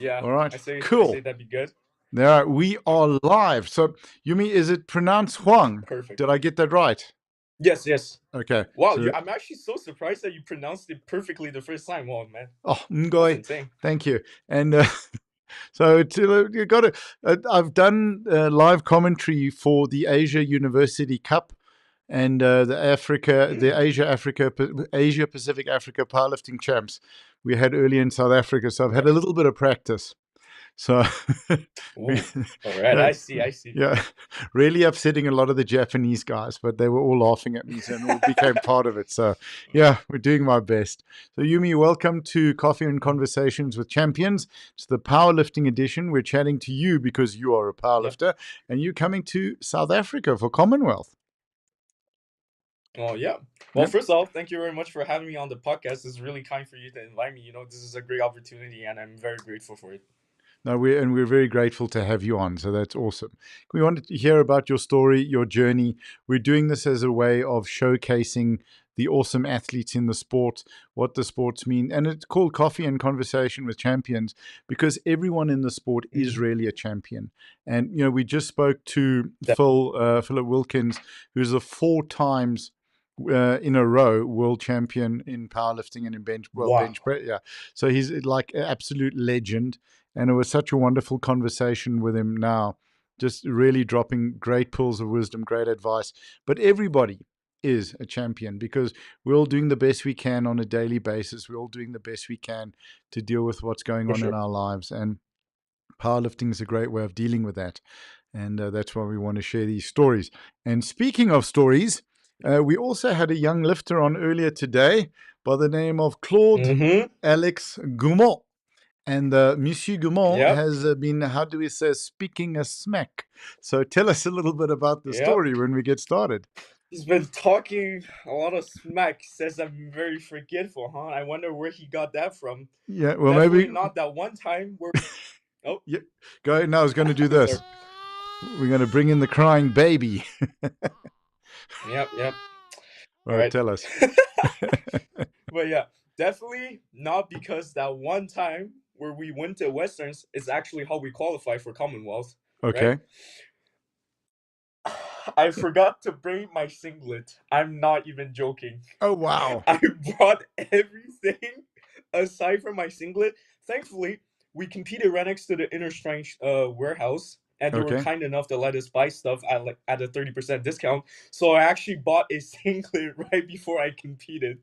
Yeah, All right. I Cool. say that'd be good. Now we are live. So, Yumi, is it pronounced Huang? Perfect. Did I get that right? Yes, yes. Okay. Wow, So, I'm actually so surprised that you pronounced it perfectly the first time. Wow, man, oh, that's Ngoy. insane. Thank you. And so you got to. I've done live commentary for the Asia University Cup and the Mm. Asia Pacific Africa powerlifting champs we had early in South Africa. So I've had Yep. a little bit of practice. So, we, Ooh. All right. uh, I see. I see. yeah, really upsetting a lot of the Japanese guys, but they were all laughing at me and all became part of it. So, yeah, we're doing my best. So, Yumi, welcome to Coffee and Mhm. Conversations with Champions. It's the powerlifting edition. We're chatting to you because you are a Yep. powerlifter and you're coming to South Africa for Commonwealth. Oh, yeah. Well, Yeah. first off, thank you very much for having me on the podcast. It's really kind for you to invite me. This is a great opportunity, and I'm very grateful for it. No, we're very grateful to have you on. So that's awesome. We wanted to hear about your story, your journey. We're doing this as a way of showcasing the awesome athletes in the sport, what the sports mean, and it's called Coffee and Conversation with Champions because everyone in the sport is Mhm. really a champion. And we just spoke to Definitely. Philip Wilkins, who's a four times. In a row, world champion in powerlifting and in Wow. bench press. Yeah, so he's like an absolute legend, and it was such a wonderful conversation with him now, just really dropping great pearls of wisdom, great advice. But everybody is a champion because we're all doing the best we can on a daily basis. We're all doing the best we can to deal with what's going For on in sure. our lives. And powerlifting is a great way of dealing with that. And that's why we want to share these stories. And speaking of stories, we also had a young lifter on earlier today by the name of Claude Mm-hmm. Alex Goumont. And Monsieur Goumont Yep. has been, how do we say, speaking a smack. So tell us a little bit about the Yep. story when we get started. He's been talking a lot of smack. Says I'm very forgetful, huh? I wonder where he got that from. Yeah, well, Definitely maybe. not that one time where. Oh, Yeah, go ahead. Now I was going to do sorry. this. We're going to bring in the crying baby. Yep, yep. All All right, right. tell us. But yeah, definitely not because that one time where we went to Westerns is actually how we qualify for Commonwealth, right? Okay. I forgot to bring my singlet. I'm not even joking. Oh, wow. I brought everything aside from my singlet. Thankfully, we competed right next to the Inner Strength warehouse, and they were Okay. kind enough to let us buy stuff at a 30% discount. So I actually bought a singlet right before I competed.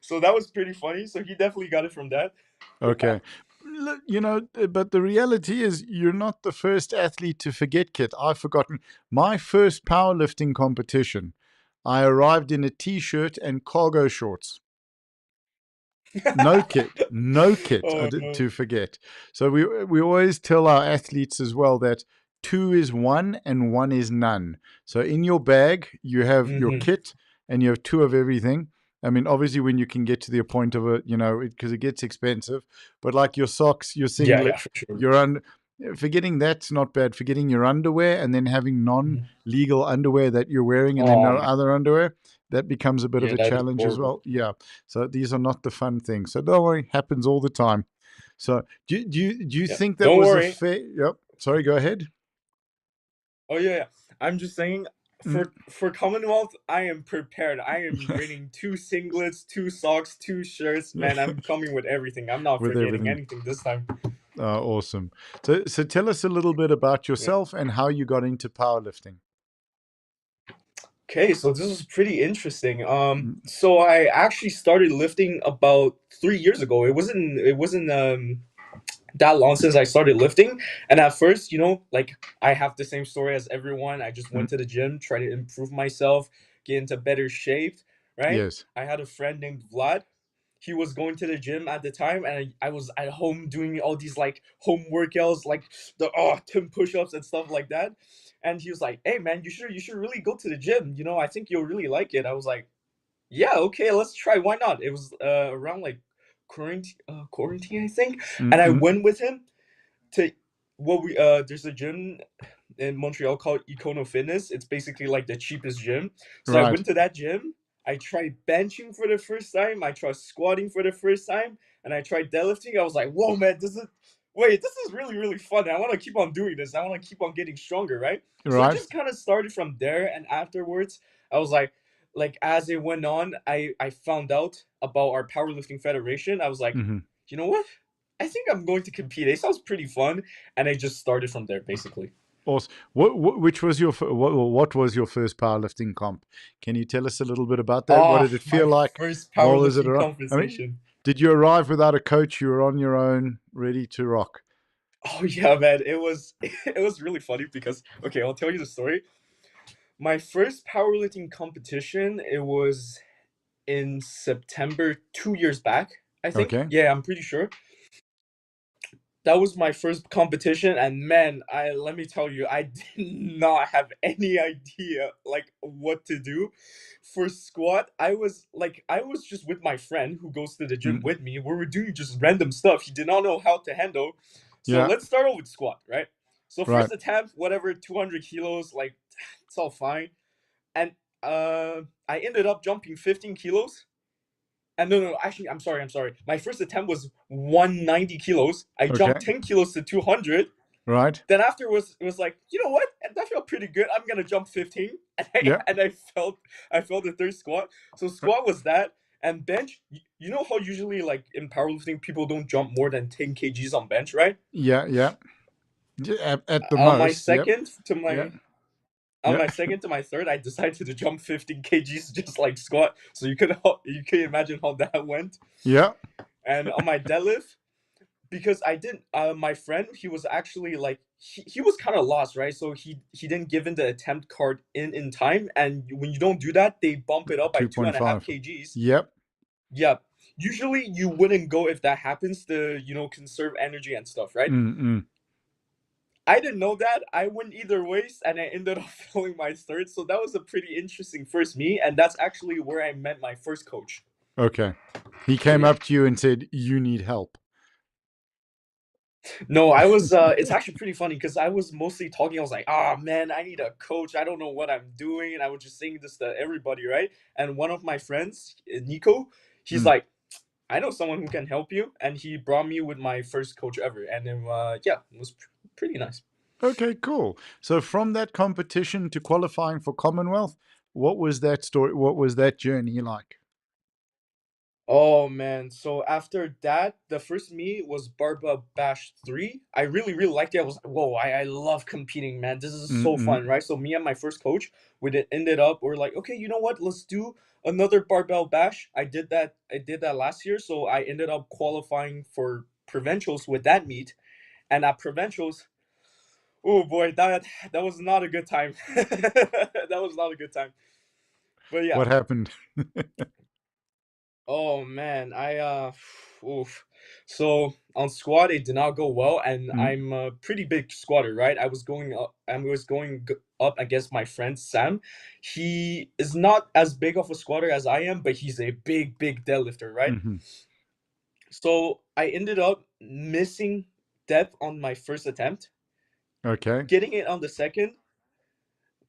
So that was pretty funny. So he definitely got it from that. But yeah, Okay. But the reality is you're not the first athlete to forget, Kit. I've forgotten my first powerlifting competition. I arrived in a t-shirt and cargo shorts. No kit oh no. to forget. So we always tell our athletes as well that two is one and one is none. So in your bag you have your Hmm. kit and you have two of everything. I mean, obviously, when you can get to the point of it, because it gets expensive. But like your socks, your Yeah, yeah, singlet, for sure. your forgetting that's not bad. Forgetting your underwear and then having Mhm. non-legal underwear that you're wearing and then Oh no man, other underwear, that becomes a bit of yeah, a that is challenge as horrible. well. Yeah. So these are not the fun things. So don't worry, happens all the time. So do you Yeah, think that don't was a worry. fair? Yep. Sorry. Go ahead. Oh yeah, yeah. I'm just saying Mm, for Commonwealth, I am prepared. I am bringing two singlets, two socks, two shirts. yeah. Man, I'm coming with everything. I'm not With forgetting everything. anything this time. Awesome. So tell us a little bit about Yeah. yourself and how you got into powerlifting. Okay, so this is pretty interesting. Mm, So I actually started lifting about 3 years ago. It wasn't that long since I started lifting. And at first, like I have the same story as everyone. I just mm, went to the gym, try to improve myself, get into better shape, right? yes. I had a friend named Vlad. He was going to the gym at the time, and I was at home doing all these like home workouts, like the 10 push-ups and stuff like that. And he was like, "Hey man, you should really go to the gym. I think you'll really like it." I was like, "Yeah, okay, let's try. Why not?" It was around like quarantine, I think, Mm, and I mm, went with him to what we there's a gym in Montreal called Econo Fitness. It's basically like the cheapest gym. So I right. went to that gym. I tried benching for the first time. I tried squatting for the first time, and I tried deadlifting. I was like, "Whoa, man, this is wait, this is really, really fun. I want to keep on doing this. I want to keep on getting stronger, right? So it Right. just kind of started from there. And afterwards, I was like, as it went on, I found out about our powerlifting federation. I was like, Hmm. you know what? I think I'm going to compete. It sounds pretty fun. And I just started from there, basically. Awesome. Which was your what was your first powerlifting comp? Can you tell us a little bit about that? What Ah, did it my feel like? first What was it? powerlifting I mean, compensation. did you arrive without a coach? You were on your own, ready to rock. Oh yeah, man. It was it was really funny because okay, I'll tell you the story. My first powerlifting competition, it was in September 2 years back, I think. Okay. Yeah, I'm pretty sure. That was my first competition, and man, I let me tell you, I did not have any idea like what to do. For squat, I was just with my friend who goes to the gym Mm, with me. We were doing just random stuff. He did not know how to handle. So yeah. let's start off with squat, right? So Right. first attempt, whatever, 200 kilos, like it's all fine. And I ended up jumping 15 kilos. And no, actually, I'm sorry. My first attempt was 190 kilos. I jumped Okay. 10 kilos to 200. Right. Then after it was like, you know what? That felt pretty good. I'm gonna jump 15, Yeah. and I felt the third squat. So squat was that, and bench. You know how usually like in powerlifting people don't jump more than 10 kgs on bench, right? Yeah. Yeah. Yeah, at the On my most. Yep. second to Yeah. my on Yeah. my second to my third, I decided to jump 15 kgs just like squat. So you can imagine how that went. Yeah. And on my deadlift, because I didn't my friend, he was actually like he was kind of lost, right? So he didn't give in the attempt card in time, and when you don't do that, they bump it up by two and a half 2.5. kgs. Yep. Yeah, usually you wouldn't go if that happens to conserve energy and stuff, right? Mm-mm. I didn't know that. I went either ways, and I ended up failing my third. So that was a pretty interesting first meet, and that's actually where I met my first coach. Okay. He So came yeah. up to you and said, "You need help." No, I was it's actually pretty funny because I was mostly talking. I was like, ah man, I need a coach. I don't know what I'm doing. And I was just saying this to everybody, right? And one of my friends, Nico, he's Mm. like, I know someone who can help you. And he brought me with my first coach ever. And then yeah, it was pretty nice. Okay, cool. So from that competition to qualifying for Commonwealth, what was that story? What was that journey like? Oh man, so after that, the first meet was Barbell Bash 3. I really, really liked it. I was like, whoa, I love competing, man. This is so Mm-mm. fun, right? So me and my first coach, ended up, we're like, okay, you know what? Let's do another Barbell Bash. I did that last year, so I ended up qualifying for provincials with that meet. And at provincials, oh boy, that was not a good time. That was not a good time. But yeah. What happened? Oh man, oof. So on squat it did not go well, and Mm, I'm a pretty big squatter, right? Up against my friend Sam. He is not as big of a squatter as I am, but he's a big, big deadlifter, right? mm-hmm. So I ended up missing depth on my first attempt, Okay. getting it on the second,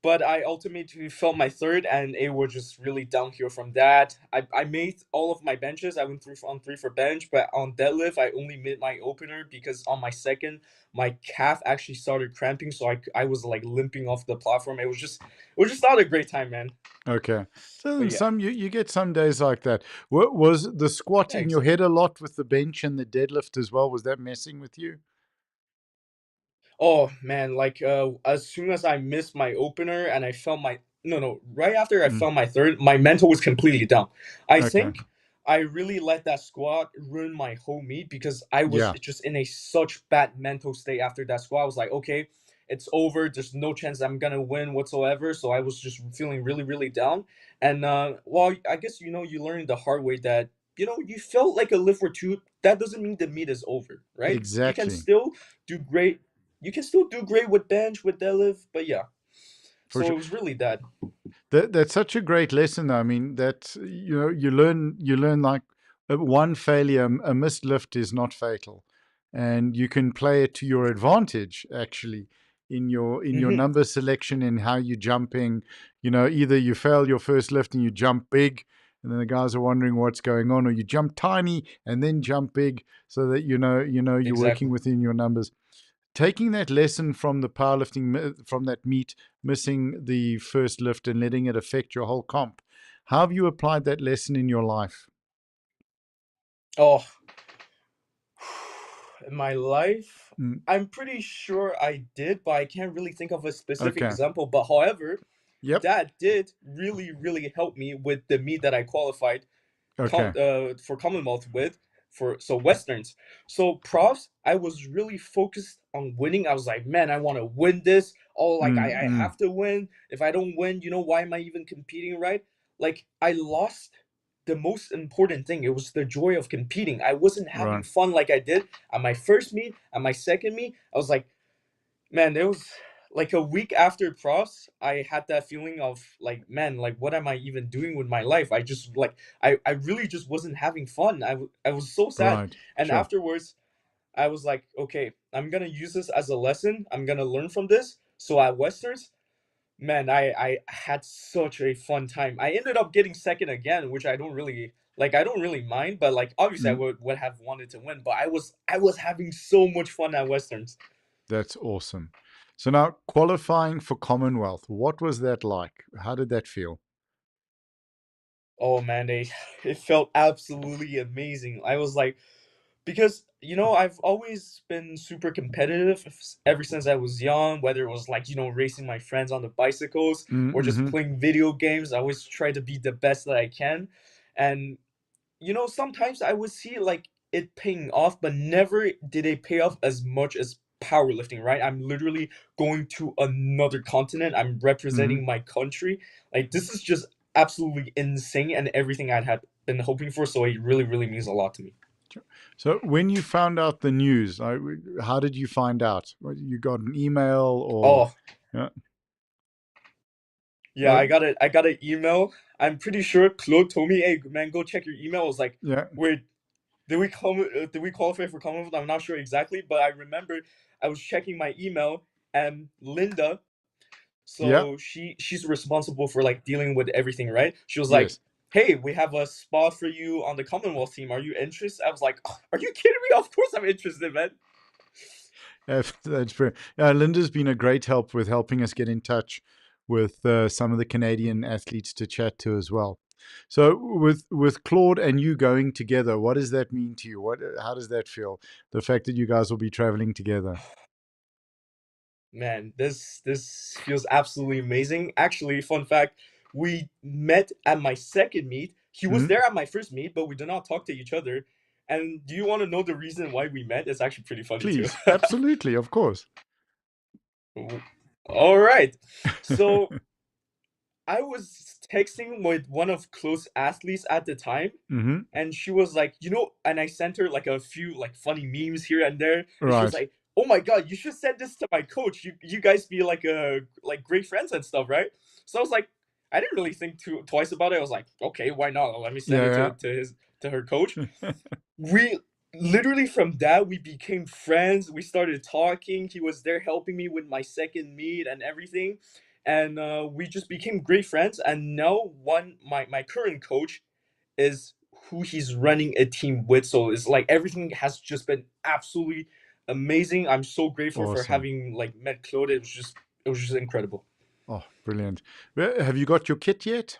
but I ultimately felt my third, and it was just really downhill from that. I made all of my benches. I went through on three for bench, but on deadlift, I only made my opener because on my second, my calf actually started cramping, so I was like limping off the platform. It was just not a great time, man. Okay. So But then yeah, some you get some days like that. Was the squat yeah, in your exactly. head a lot with the bench and the deadlift as well? Was that messing with you? Oh man, like as soon as I missed my opener and I felt my no, right after I Mm, felt my third, my mental was completely down. I okay. think I really let that squat ruin my whole meet because I was Yeah. just in a such bad mental state after that squat. I was like, okay, it's over. There's no chance I'm gonna win whatsoever. So I was just feeling really, really down. And well, I guess you learn the hard way that you felt like a lift or two. That doesn't mean the meet is over, right? You can Exactly. still do great you can still do great with bench, with deadlift, but yeah. For So sure. it was really that. That's such a great lesson. I mean, that you learn like one failure, a missed lift is not fatal, and you can play it to your advantage actually in your Hmm. number selection in how you're jumping. Either you fail your first lift and you jump big, and then the guys are wondering what's going on, or you jump tiny and then jump big so that you're working Exactly. within your numbers. Taking that lesson from the powerlifting, from that meet, missing the first lift and letting it affect your whole comp, how have you applied that lesson in your life? Oh, in my life, Mm, I'm pretty sure I did, but I can't really think of a specific okay. example. But however, Yep. that did really, really help me with the meet that I qualified Okay. for Commonwealth with for so Westerns. So profs, I was really focused on winning. I was like, man, I want to win this. Oh, like Mm, I mm, have to win. If I don't win, why am I even competing, right? Like I lost the most important thing. It was the joy of competing. I wasn't having right. fun like I did at my first meet, at my second meet. I was like, man, it was like a week after profs, I had that feeling of like, man, like what am I even doing with my life? I just like I really just wasn't having fun. I was so sad. Right. And Sure. afterwards, I was like, okay, I'm gonna use this as a lesson. I'm gonna learn from this. So at Westerns, man, I had such a fun time. I ended up getting second again, which I don't really mind, but like obviously I Mm, would have wanted to win, but I was having so much fun at Westerns. that's awesome. So now qualifying for Commonwealth, what was that like? How did that feel? Oh man, it felt absolutely amazing. I was like, because I've always been super competitive ever since I was young, whether it was like racing my friends on the bicycles or just Mm-hmm. playing video games. I always try to be the best that I can, and sometimes I would see like it paying off, but never did it pay off as much as powerlifting, right? I'm literally going to another continent. I'm Mm-hmm. representing my country. Like this is just absolutely insane and everything had been hoping for. So it really, really means a lot to me. So when you found out the news, how did you find out? You got an email or Oh, yeah, yeah, uh, I got an email. I'm pretty sure Claude told me, "Hey, man, go check your email." I was like, yeah, "Wait, did we qualify for Commonwealth?" I'm not sure exactly, but I remember I was checking my email and Linda, yeah, so she's responsible for like dealing with everything, right? She was like, yes. "Hey, we have a spot for you on the Commonwealth team. Are you interested?" I was like, "Oh, are you kidding me? Of course I'm interested, man." That's brilliant. Linda's been a great help with helping us get in touch with some of the Canadian athletes to chat to as well. So with Claude and you going together, what does that mean to you? How does that feel? The fact that you guys will be traveling together. Man, this feels absolutely amazing. Actually, fun fact, we met at my second meet. He was Hmm. there at my first meet, but we did not talk to each other. And do you want to know the reason why we met? It's actually pretty funny too. Please, absolutely, of course. All right. So I was texting with one of close athletes at the time, Hmm. and she was like, and I sent her like a few like funny memes here and there, and she was Right. like, "Oh my god, you should send this to my coach. You guys be like like great friends and stuff, right?" So I was like, I didn't really think twice about it. I was like, okay, why not? Let me send it Yeah, to her coach. yeah. We literally from that we became friends. We started talking. He was there helping me with my second meet and everything, and we just became great friends. And now my current coach is who he's running a team with. So it's like everything has just been absolutely amazing. I'm so grateful for Awesome. having like met Claude. It was just incredible. Oh, brilliant. Have you got your kit yet?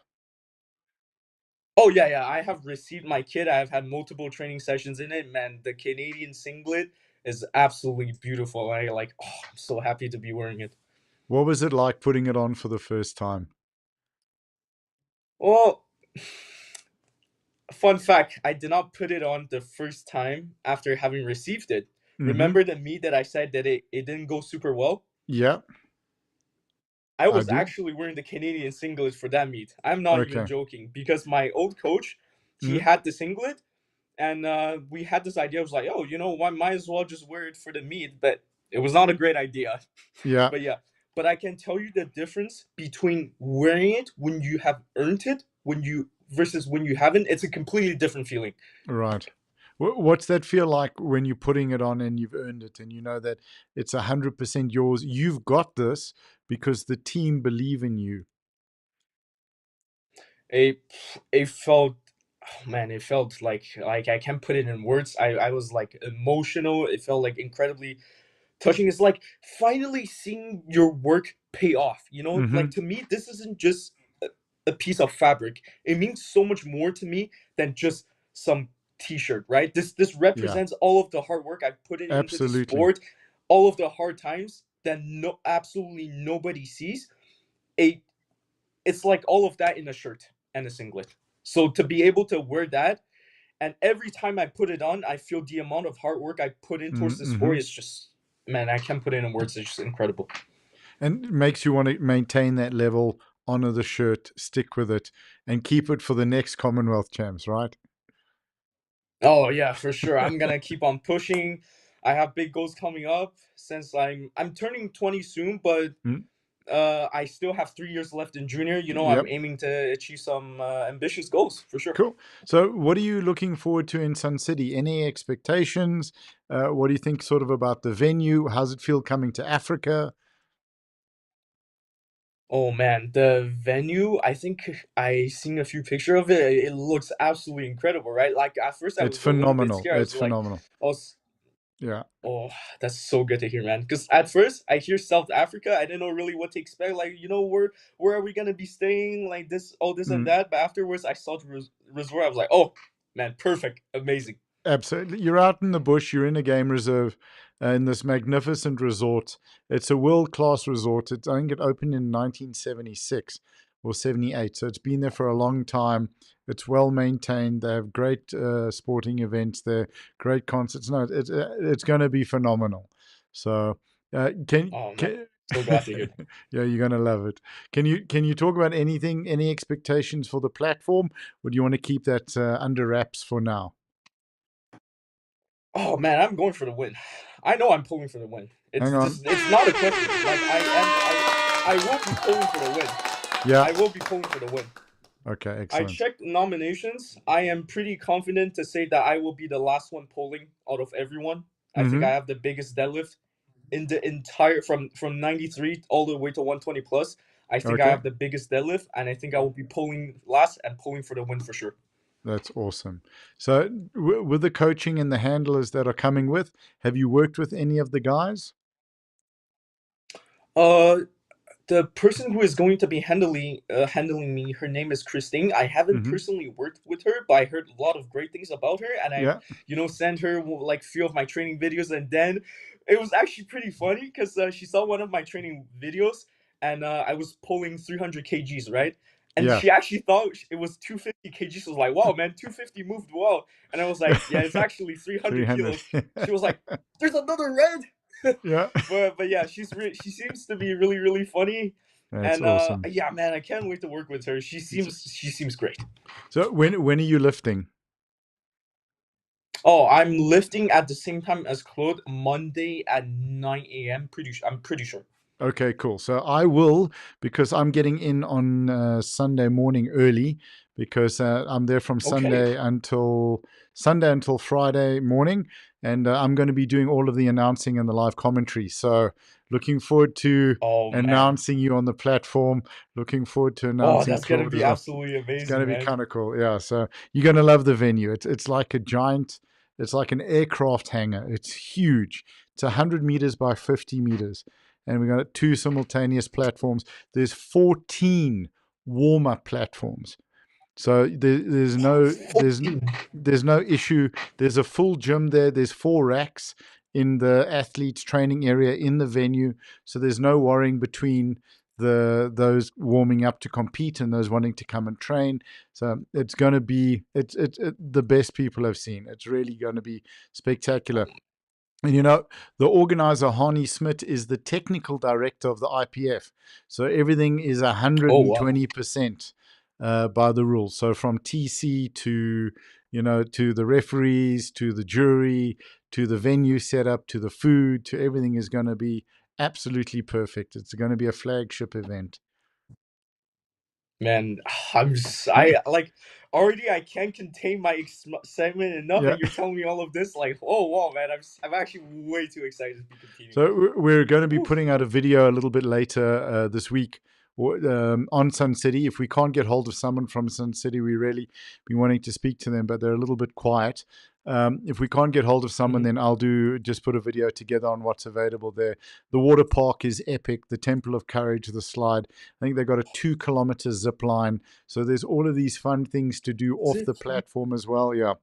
Oh yeah, yeah. I have received my kit. I have had multiple training sessions in it. Man, the Canadian singlet is absolutely beautiful. I'm so happy to be wearing it. What was it like putting it on for the first time? Well, fun fact, I did not put it on the first time after having received it. Hmm. Remember the meet that I said that it didn't go super well? Yeah, I I was do. actually wearing the Canadian singlet for that meet. I'm not even Okay. joking because my old coach, he Mm, had the singlet, and we had this idea. I was like, oh, what? Might as well just wear it for the meet, but it was not a great idea. yeah, But yeah, but I can tell you the difference between wearing it when you have earned it, when you versus when you haven't. It's a completely different feeling. right. What's that feel like when you're putting it on and you've earned it and you know that it's 100% yours? You've got this because the team believe in you. it it felt, oh man, it felt like I can't put it in words. I was like emotional. It felt like incredibly touching. Is like finally seeing your work pay off. You know, Mm-hmm. like to me, this isn't just a piece of fabric. It means so much more to me than just some t-shirt, right? This Yeah, represents all of the hard work I've put in into the absolutely. sport, all of the hard times that no absolutely nobody sees. A It's like all of that in a shirt and a singlet. So to be able to wear that, and every time I put it on, I feel the amount of hard work I put in towards the Mm-hmm. sport is just, man, I can't put it in words. It's just incredible. And it makes you want to maintain that level, honor the shirt, stick with it, and keep it for the next Commonwealth champs, right? Oh yeah, for sure. I'm gonna keep on pushing. I have big goals coming up since I'm turning 20 soon, but Mm. I still have 3 years left in junior. You know, I'm Yep. aiming to achieve some ambitious goals for sure. Cool. So, what are you looking forward to in Sun City? Any expectations? What do you think sort of about the venue? How's it feel coming to Africa? Oh man, the venue, I think I seen a few picture of it. It looks absolutely incredible, right? Like at first I It's was a little bit phenomenal. scared. I was It's like, phenomenal. I was, Yeah. oh, that's so good to hear, man. Because at first I hear South Africa, I didn't know really what to expect. Like, where are we gonna be staying? Like this, all this and Mm. that. But afterwards I saw the resort. I was like, oh man, perfect, amazing. Absolutely. You're out in the bush, you're in a game reserve in this magnificent resort. It's a world class resort. I think it opened in 1976 or 78. So it's been there for a long time. It's well maintained. They have great sporting events there, great concerts. No, it's going to be phenomenal. So, Oh man, can so glad to hear. yeah, you're going to love it. Can you talk about anything, any expectations for the platform, or do you want to keep that under wraps for now? Oh man, I'm going for the win. I know I'm pulling for the win. Hang on. It's not a question. Like I will be pulling for the win. Yeah. I will be pulling for the win. Okay, I excellent. checked nominations. I am pretty confident to say that I will be the last one polling out of everyone. I think Mm-hmm. I have the biggest deadlift in the entire from 93 all the way to 120 plus. I think I Okay, have the biggest deadlift, and I think I will be polling last and polling for the win for sure. that's awesome. So, with the coaching and the handlers that are coming with, have you worked with any of the guys? Uh, the person who is going to be handling me, her name is Christine. I haven't Mm-hmm. personally worked with her, but I heard a lot of great things about her, and I Yeah, sent her like few of my training videos, and then it was actually pretty funny because she saw one of my training videos, and I was pulling 300 kgs, right? And yeah. she actually thought it was 250 kgs. She was like, "Wow, man, 250 moved well," and I was like, "Yeah, it's actually 300 300. kilos." She was like, "There's another red." Yeah, But yeah, she seems to be really really funny, that's and awesome. yeah, man, I can't wait to work with her. So, She seems great. so when are you lifting? Oh, I'm lifting at the same time as Claude Monday at 9 a.m. I'm pretty sure. Okay, cool. So I will, because I'm getting in on Sunday morning early, because I'm there from Okay. Sunday until Friday morning, and I'm going to be doing all of the announcing and the live commentary. So looking forward to Oh man. announcing you on the platform. Looking forward to Oh, announcing that's gonna Claude be as well. absolutely It's going to amazing, be man. kind of cool. Yeah. So you're going to love the venue. It's like a giant. It's like an aircraft hangar. It's huge. It's 100 meters by 50 meters, and we've got two simultaneous platforms. There's 14 warm-up platforms. So Fourteen. there's no issue. There's a full gym there. There's 4 racks in the athletes training area in the venue. So there's no worrying between those warming up to compete and those wanting to come and train. So it's going to be the best people I've seen. It's really going to be spectacular. And the organizer, Hani Smith, is the technical director of the IPF. So everything is Oh wow. 120% by the rules. So from TC to the referees, to the jury, to the venue setup, to the food, to everything is going to be absolutely perfect. It's going to be a flagship event. Man, I like already I can't contain my excitement enough, Yeah. and you're telling me all of this. Like, oh wow, man, I'm actually way too excited to be continuing. So we're going to be Whew. putting out a video a little bit later this week on Sun City. If we can't get hold of someone from Sun City, we really be wanting to speak to them, but they're a little bit quiet. If we can't get hold of someone, Hmm. then I'll just put a video together on what's available there. The water park is epic. The Temple of Courage, the slide. I think they've got a 2 kilometer zip line. So there's all of these fun things to do off the Zip line. platform as well. Yeah.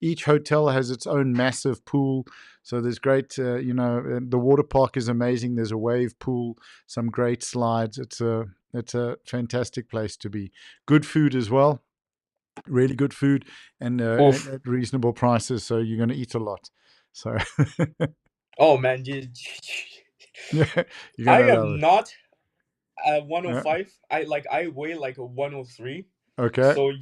Each hotel has its own massive pool. So there's great, the water park is amazing. There's a wave pool, some great slides. It's a fantastic place to be. Good food as well, really good food, and Oof. at reasonable prices. So you're going to eat a lot. So Oh man, yeah, you're I going to love am it. not Yeah. 105. I weigh like a 103. Okay. So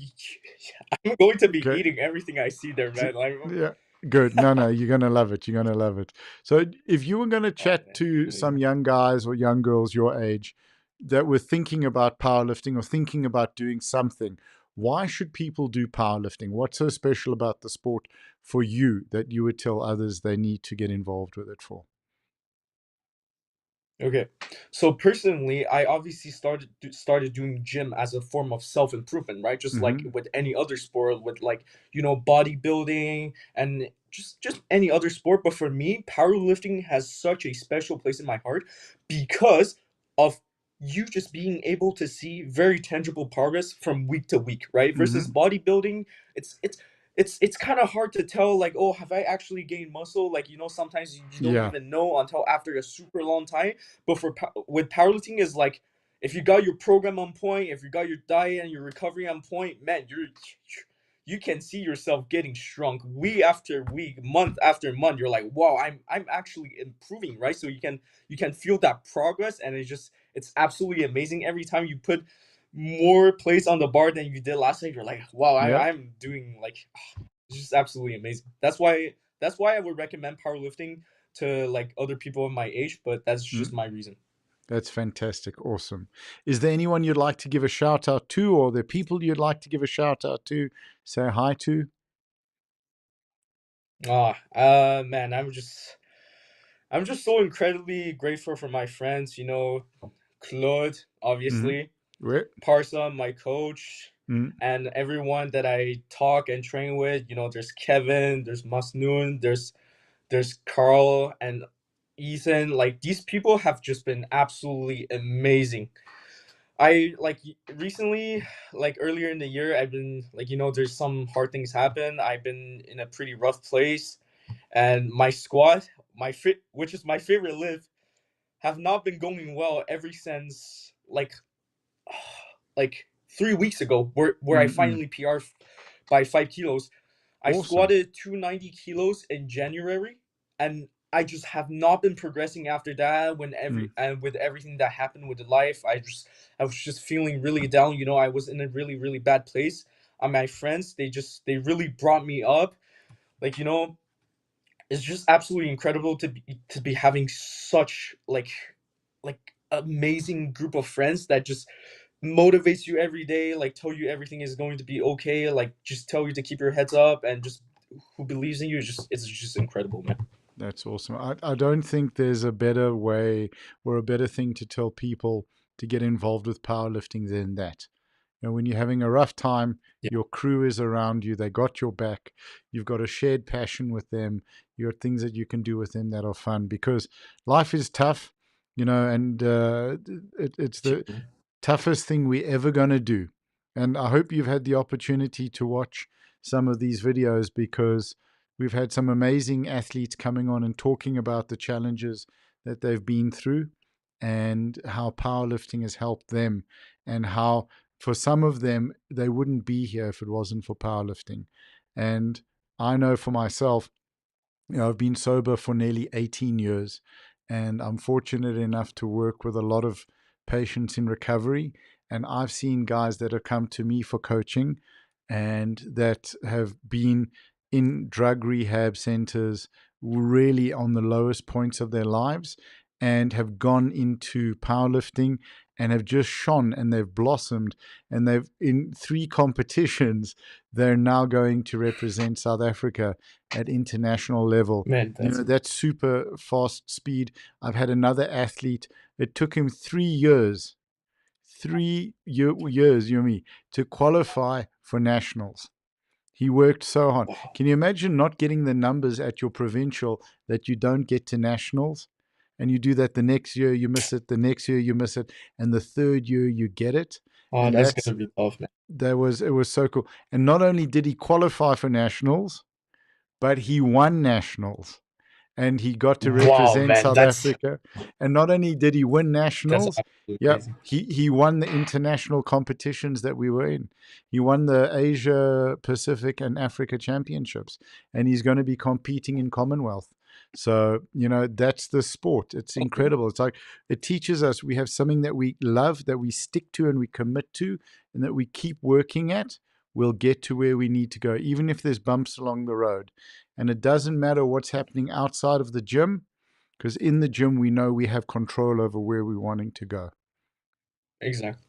I'm going to be Okay. eating everything I see there, man. Like, Yeah. Good. No, no, you're going to love it. You're going to love it. So if you were going to oh chat man, to some amazing. young guys or young girls your age that were thinking about powerlifting or thinking about doing something, why should people do powerlifting? What's so special about the sport for you that you would tell others they need to get involved with it for? Okay. So personally, I obviously started doing gym as a form of self-improvement, right? Just like Mm-hmm. with any other sport, with like, bodybuilding and just any other sport. But for me, powerlifting has such a special place in my heart because of you just being able to see very tangible progress from week to week, right? Versus Mm-hmm. bodybuilding, it's kind of hard to tell, like, oh, have I actually gained muscle? Like, sometimes you don't Yeah. even know until after a super long time. But with powerlifting is like, if you got your program on point, if you got your diet and your recovery on point, man, you can see yourself getting shrunk week after week, month after month. You're like, wow, I'm actually improving, right? So you can feel that progress, and it's absolutely amazing every time you put more plates on the bar than you did last night. You're like, wow, Yeah. I'm doing like, it's just absolutely amazing. That's why I would recommend powerlifting to like other people of my age, but that's just Mm. my reason. That's fantastic. Awesome. Is there anyone you'd like to give a shout out to, or are there people you'd like to give a shout out to, say hi to? Man, I'm just so incredibly grateful for my friends, Claude, Mm-hmm. obviously, Where? Parsa, my coach, Mm. and everyone that I talk and train with. There's Kevin, there's Masnoon, there's Carl and Ethan. Like, these people have just been absolutely amazing. I like recently, like earlier in the year, I've been like, there's some hard things happen. I've been in a pretty rough place, and my squad, which is my favorite live, have not been going well ever since like 3 weeks ago, where I Mm-mm. finally PR by 5 kilos. I Awesome. squatted 290 kilos in January, and I just have not been progressing after that. Mm. With everything that happened with the life, I was just feeling really down. I was in a really really bad place. And my friends, they really brought me up. Like, it's just absolutely incredible to be having such like amazing group of friends that just motivates you every day, like tell you everything is going to be okay, like just tell you to keep your heads up, and just who believes in you. It's just incredible, man. That's awesome. I don't think there's a better way or a better thing to tell people to get involved with powerlifting than that. When you're having a rough time, Yeah. your crew is around you. They got your back. You've got a shared passion with them. You got things that you can do with them that are fun because life is tough, and it's the toughest thing we're ever going to do. And I hope you've had the opportunity to watch some of these videos because we've had some amazing athletes coming on and talking about the challenges that they've been through and how powerlifting has helped them and how for some of them they wouldn't be here if it wasn't for powerlifting. And I know for myself, I've been sober for nearly 18 years, and I'm fortunate enough to work with a lot of patients in recovery. And I've seen guys that have come to me for coaching and that have been in drug rehab centers, really on the lowest points of their lives, and have gone into powerlifting and have just shone and they've blossomed. And they've, in 3 competitions, they're now going to represent South Africa at international level. Man, that's That's super fast speed. I've had another athlete, it took him 3 years, years, Yumi, to qualify for nationals. He worked so hard. Wow. Can you imagine not getting the numbers at your provincial that you don't get to nationals? And you do that the next year, you miss it, the next year, you miss it, and the third year, you get it. Oh, And that's gonna be tough, man. it was so cool. And not only did he qualify for nationals, but he won nationals and he got to Wow, represent man, South Africa. And not only did he win that's nationals, absolutely yeah, amazing. he won the international competitions that we were in. He won the Asia Pacific and Africa championships, and he's going to be competing in Commonwealth. So, that's the sport. It's Okay, incredible. It's like it teaches us we have something that we love, that we stick to and we commit to, and that we keep working at. We'll get to where we need to go, even if there's bumps along the road. And it doesn't matter what's happening outside of the gym, because in the gym, we know we have control over where we're wanting to go. exactly.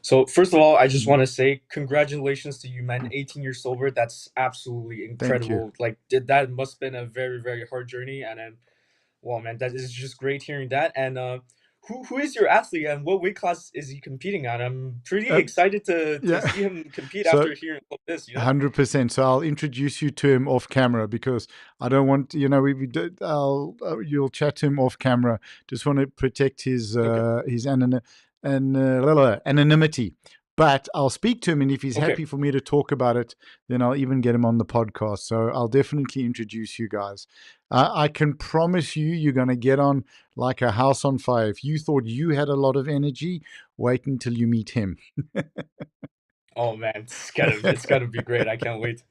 So first of all, I just Mm. want to say congratulations to you, man. 18 years sober. That's absolutely Thank you. incredible. Like that must have been a very, very hard journey. And then, wow, man, that is just great hearing that. And who is your athlete and what weight class is he competing on? I'm pretty Uh, excited to yeah. see him compete So after hearing all this. 100%. So I'll introduce you to him off camera because I don't want, we did, you'll chat to him off camera. Just want to protect Okay, anonymity. But I'll speak to him, and if he's okay. happy for me to talk about it, then I'll even get him on the podcast. So I'll definitely introduce you guys. I can promise you, you're going to get on like a house on fire. If you thought you had a lot of energy, wait until you meet him. Oh man, it's gotta be great. I can't wait.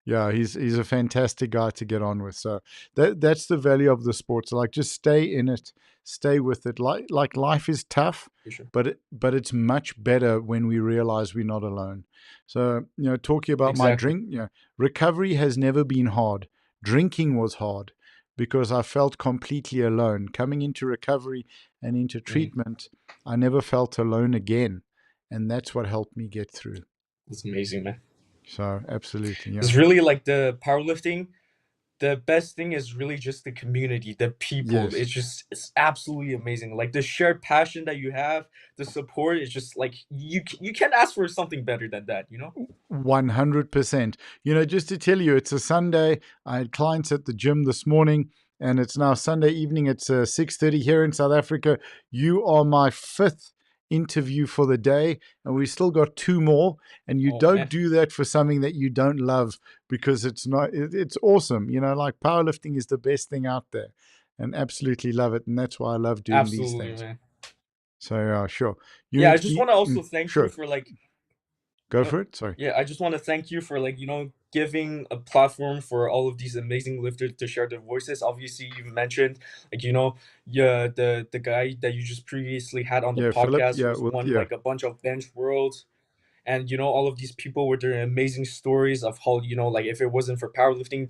Yeah, he's a fantastic guy to get on with. So that's the value of the sport. So like just stay in it, stay with it. Like life is tough, For sure. but it's much better when we realize we're not alone. So, talking about my Exactly. drink, recovery has never been hard. Drinking was hard because I felt completely alone. Coming into recovery and into Mm, treatment, I never felt alone again. And that's what helped me get through. it's amazing, man. So absolutely, yeah. It's really like the powerlifting. The best thing is really just the community, the people. Yes. It's absolutely amazing. Like the shared passion that you have, the support is just like you can't ask for something better than that. 100%. Just to tell you, it's a Sunday. I had clients at the gym this morning, and it's now Sunday evening. It's 6:30 here in South Africa. You are my fifth interview for the day, and we still got two more. And you Oh don't man, do that for something that you don't love because it's not. It's awesome. Like powerlifting is the best thing out there, and absolutely love it. And that's why I love doing these absolutely, things. man. So sure. Yeah, You, I just want to also thank you sure. for like Go Uh, for it. Sorry. yeah, I just want to thank you for giving a platform for all of these amazing lifters to share their voices. Obviously, you've mentioned yeah, the guy that you just previously had on the Yeah, Philip. podcast Yeah, was well, won yeah. like a bunch of bench worlds, and all of these people with their amazing stories of how like if it wasn't for powerlifting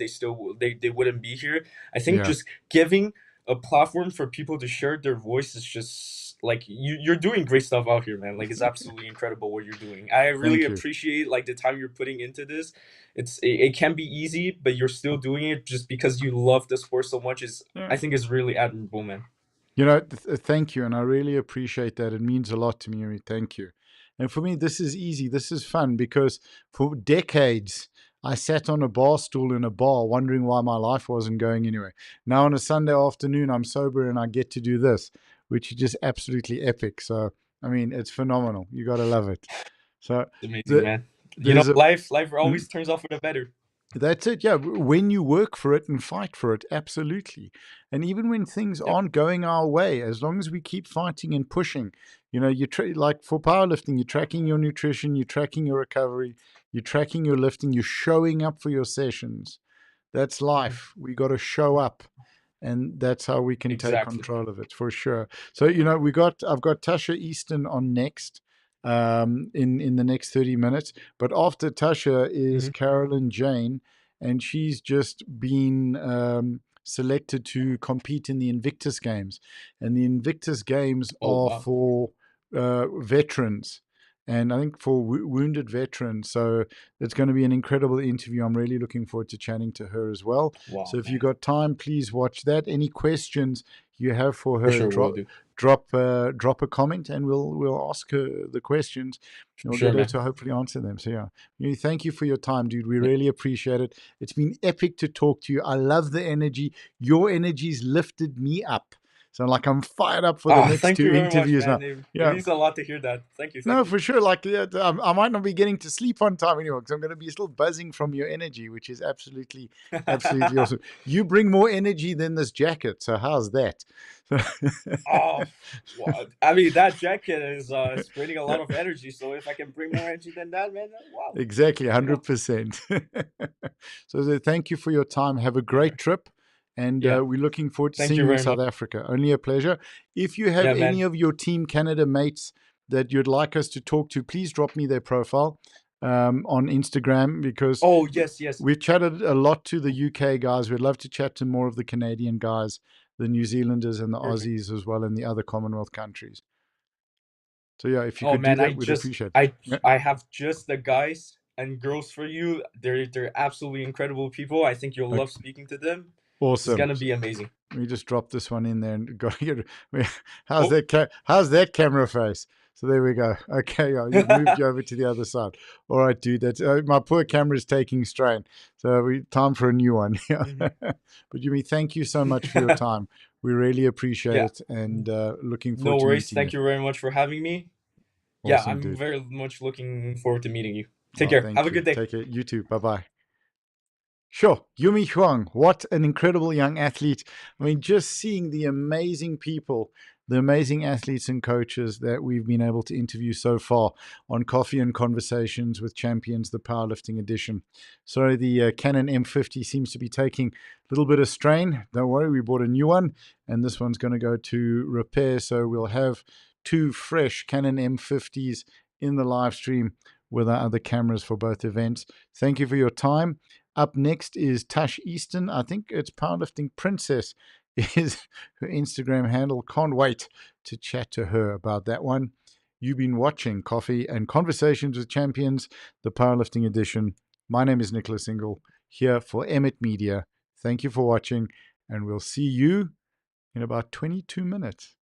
they wouldn't be here. I think Yeah. just giving a platform for people to share their voice is just like you're doing great stuff out here, man. Like it's absolutely incredible what you're doing. I really Thank you. appreciate like the time you're putting into this. It can be easy, but you're still doing it just because you love the sport so much is Yeah. I think is really admirable, man. Thank you. And I really appreciate that. It means a lot to me. Yuri. Thank you. And for me, this is easy. This is fun because for decades, I sat on a bar stool in a bar wondering why my life wasn't going anywhere. Now, on a Sunday afternoon, I'm sober and I get to do this, which is just absolutely epic. So, I mean, it's phenomenal. You got to love it. So, It's amazing, the, man. there's a. Life mm, always turns out for the better. That's it. Yeah. When you work for it and fight for it, absolutely. And even when things Yep. aren't going our way, as long as we keep fighting and pushing, like for powerlifting, you're tracking your nutrition, you're tracking your recovery, you're tracking your lifting, you're showing up for your sessions. That's Mhm. life. We got to show up, and that's how we can take Exactly. control of it for sure. So I've got Tasha Easton on next, in the next 30 minutes, but after Tasha is Hmm. Carolyn Jane, and she's just been selected to compete in the Invictus Games, and the Invictus Games Oh are wow. for veterans. And I think for wounded veterans. So it's going to be an incredible interview. I'm really looking forward to chatting to her as well. So Wow, if you man. got time, please watch that. Any questions, you have for For her, sure, will do. drop a comment, and we'll ask her the questions, and For we'll sure, get her man. to hopefully answer them. So yeah, thank you for your time, dude. We Yeah. really appreciate it. It's been epic to talk to you. I love the energy. Your energy's lifted me up. So like I'm fired up for the Ah, next thank two you very much, interviews now. man. It Yeah, means a lot to hear that. Thank you, thank no, you. for sure. Like, yeah, I might not be getting to sleep on time anymore because I'm going to be still buzzing from your energy, which is absolutely, absolutely awesome. You bring more energy than this jacket. So how's that? Oh, I mean, that jacket is spreading a lot of energy. So if I can bring more energy than that, man, wow, Exactly, you know. 100%. So thank you for your time. Have a great trip. And Yeah, we're looking forward to thank seeing you you in very South much. Africa. Only a pleasure. If you have Yeah, any man. of your Team Canada mates that you'd like us to talk to, please drop me their profile on Instagram because Oh, yes, yes. we've chatted a lot to the UK guys. We'd love to chat to more of the Canadian guys, the New Zealanders and the Perfect. Aussies as well, and the other Commonwealth countries. So yeah, if you Oh could do man, that, we'd appreciate it. Yeah, I have just the guys and girls for you. They're absolutely incredible people. I think you'll love okay. speaking to them. It's Awesome. gonna be amazing. Let me just drop this one in there and go get Oh. how's that camera face? So there we go. Okay, yeah, you've moved you over to the other side. All right, dude. That's my poor camera is taking strain. So we time for a new one. Yeah. Mhm. But Yumi, thank you so much for your time. We really appreciate Yeah. it, and looking No forward to worries. meeting you. Thank you very much for having me. Yeah, Awesome, I'm dude. very much looking forward to meeting you. Take Oh, care. Have thank a you. good day. Take it. You too. Bye bye. Sure. Yumi Huang, what an incredible young athlete. I mean, just seeing the amazing people, the amazing athletes and coaches that we've been able to interview so far on Coffee and Conversations with Champions, the powerlifting edition. So the Canon M50 seems to be taking a little bit of strain. Don't worry, we bought a new one, and this one's going to go to repair. So we'll have two fresh Canon M50s in the live stream with our other cameras for both events. Thank you for your time. Up next is Tash Easton. I think it's Powerlifting Princess is her Instagram handle. Can't wait to chat to her about that one. You've been watching Coffee and Conversations with Champions, the Powerlifting Edition. My name is Nicholas Ingle here for Emmett Media. Thank you for watching, and we'll see you in about 22 minutes.